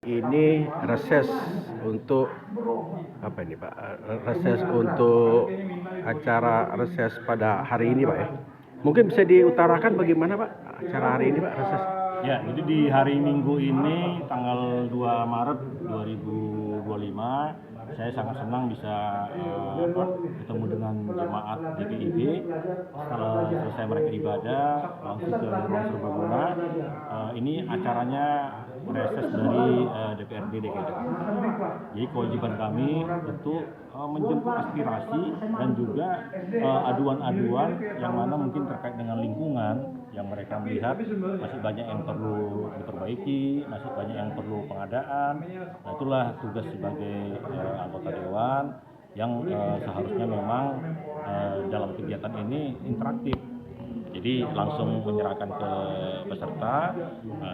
Ini reses untuk apa ini Pak? Reses untuk acara reses pada hari ini Pak ya. Mungkin bisa diutarakan bagaimana Pak acara hari ini Pak reses? Ya, jadi di hari Minggu ini tanggal 2 Maret 2025 saya sangat senang bisa ketemu dengan jemaat GPIB. Setelah selesai mereka ibadah langsung ke ruang serbaguna. Ini acaranya reses dari DPRD DKI Jakarta. Jadi kewajiban kami untuk menjemput aspirasi dan juga aduan-aduan yang mana mungkin terkait dengan lingkungan yang mereka melihat masih banyak yang perlu diperbaiki, masih banyak yang perlu pengadaan. Nah, itulah tugas sebagai anggota dewan yang seharusnya memang dalam kegiatan ini interaktif. Jadi langsung menyerahkan ke peserta,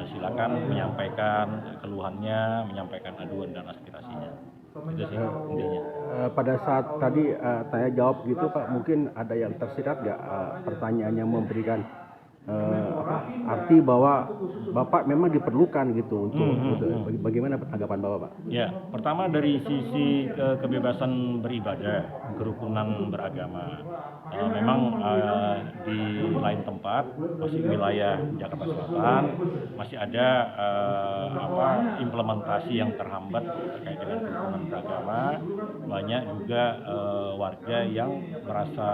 silakan menyampaikan keluhannya, menyampaikan aduan dan aspirasinya. Itu sih intinya. Pada saat tadi saya jawab gitu Pak, mungkin ada yang tersirat nggak pertanyaannya memberikan arti bahwa Bapak memang diperlukan gitu untuk bagaimana tanggapan Bapak Pak? Ya, pertama dari sisi kebebasan beribadah, kerukunan beragama. Memang di lain tempat, masih wilayah Jakarta Selatan, masih ada implementasi yang terhambat terkait dengan kerukunan beragama. Banyak juga warga yang merasa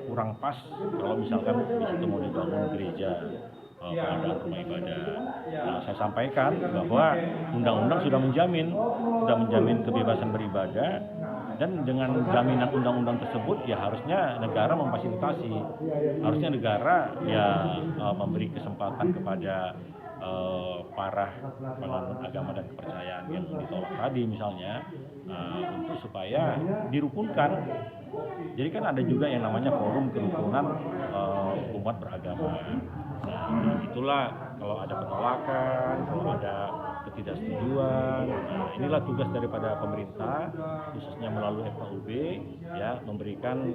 kurang pas kalau misalkan di situ mau dibangun gereja, pengadaan rumah ibadah. Nah, saya sampaikan bahwa undang-undang sudah menjamin kebebasan beribadah, dan dengan jaminan undang-undang tersebut ya harusnya negara memfasilitasi, harusnya negara ya memberi kesempatan kepada para penganut agama dan kepercayaan yang ditolak tadi misalnya, untuk supaya dirukunkan. Jadi kan ada juga yang namanya forum kerukunan umat beragama. Nah, itulah kalau ada penolakan, kalau ada ketidaksetujuan, nah inilah tugas daripada pemerintah, khususnya melalui FKUB, ya memberikan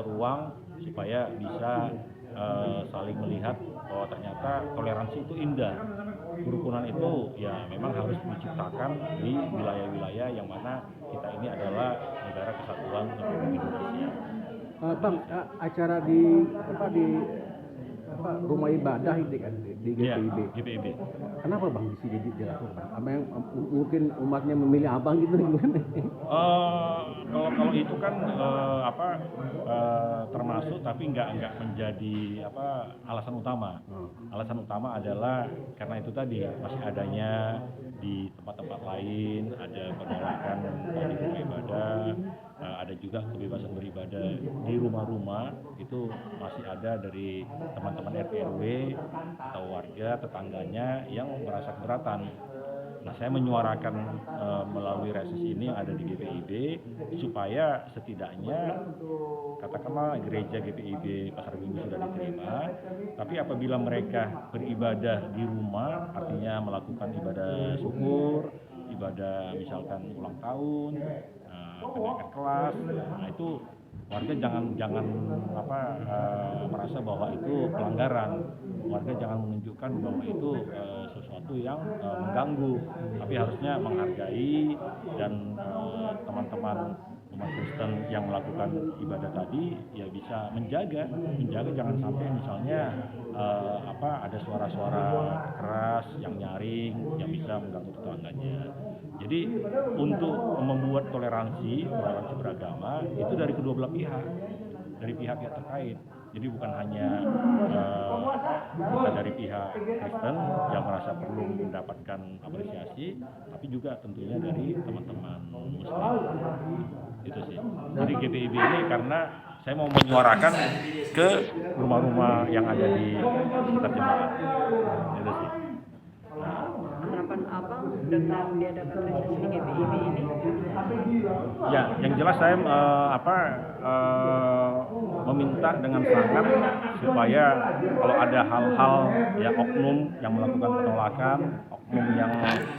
ruang supaya bisa saling melihat bahwa ternyata toleransi itu indah. Kerukunan itu ya memang harus diciptakan di wilayah-wilayah yang mana kita ini adalah negara kesatuan Republik Indonesia. Bang, acara di rumah ibadah ini kan di GPIB. Ya, GPIB. Kenapa Bang di sini dilakukan? Apa yang mungkin umatnya memilih Abang gitu gimana? Kalau itu kan termasuk tapi nggak menjadi alasan utama. Alasan utama adalah karena itu tadi masih adanya di tempat-tempat lain ada penolakan di rumah ibadah, ada juga kebebasan beribadah di rumah-rumah, itu masih ada dari teman-teman RT RW atau warga tetangganya yang merasa keberatan. Nah, saya menyuarakan melalui reses ini yang ada di GPIB supaya setidaknya katakanlah gereja GPIB Pasar Minggu sudah diterima, tapi apabila mereka beribadah di rumah, artinya melakukan ibadah syukur, ibadah misalkan ulang tahun, kenaikan kelas, nah itu warga jangan merasa bahwa itu pelanggaran. Warga jangan menunjukkan bahwa itu sesuatu yang mengganggu, tapi harusnya menghargai, dan teman-teman umat Kristen yang melakukan ibadah tadi ya bisa menjaga jangan sampai misalnya ada suara-suara keras yang nyaring yang bisa mengganggu tetangganya. Jadi untuk membuat toleransi beragama itu dari kedua belah pihak, dari pihak-pihak terkait. Jadi bukan hanya kita dari pihak Kristen yang merasa perlu mendapatkan apresiasi, tapi juga tentunya dari teman-teman Muslim. Itu sih. Jadi GPIB ini karena saya mau menyuarakan ke rumah-rumah yang ada di sekitar jemaat. Itu sih. Harapan Abang dengan diadakan reses di GPIB ini? Ya, yang jelas saya meminta dengan sangat supaya kalau ada hal-hal ya oknum yang melakukan penolakan, oknum yang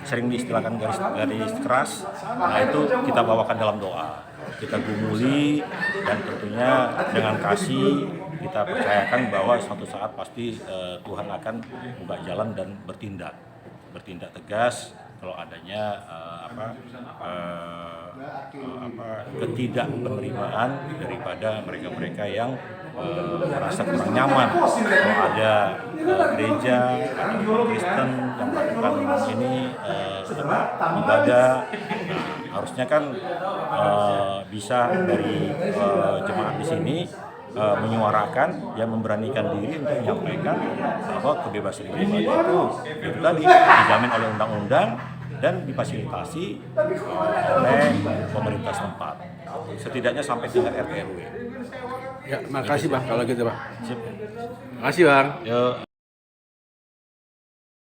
sering diistilahkan garis keras, nah itu kita bawakan dalam doa, kita gumuli, dan tentunya dengan kasih kita percayakan bahwa suatu saat pasti Tuhan akan buka jalan dan bertindak. bertindak tegas kalau adanya ketidakpenerimaan daripada mereka-mereka yang merasa kurang nyaman kalau ada gereja, ada Kristen yang melakukan ini ibadah. Harusnya kan bisa dari jemaat di sini menyuarakan, yang memberanikan diri untuk menyampaikan bahwa kebebasan beribadah itu tadi dijamin oleh undang-undang dan difasilitasi oleh pemerintah setempat, setidaknya sampai tingkat RT RW. Ya, makasih Bang kalau gitu Bang. Sip. Makasih Bang. Yuk.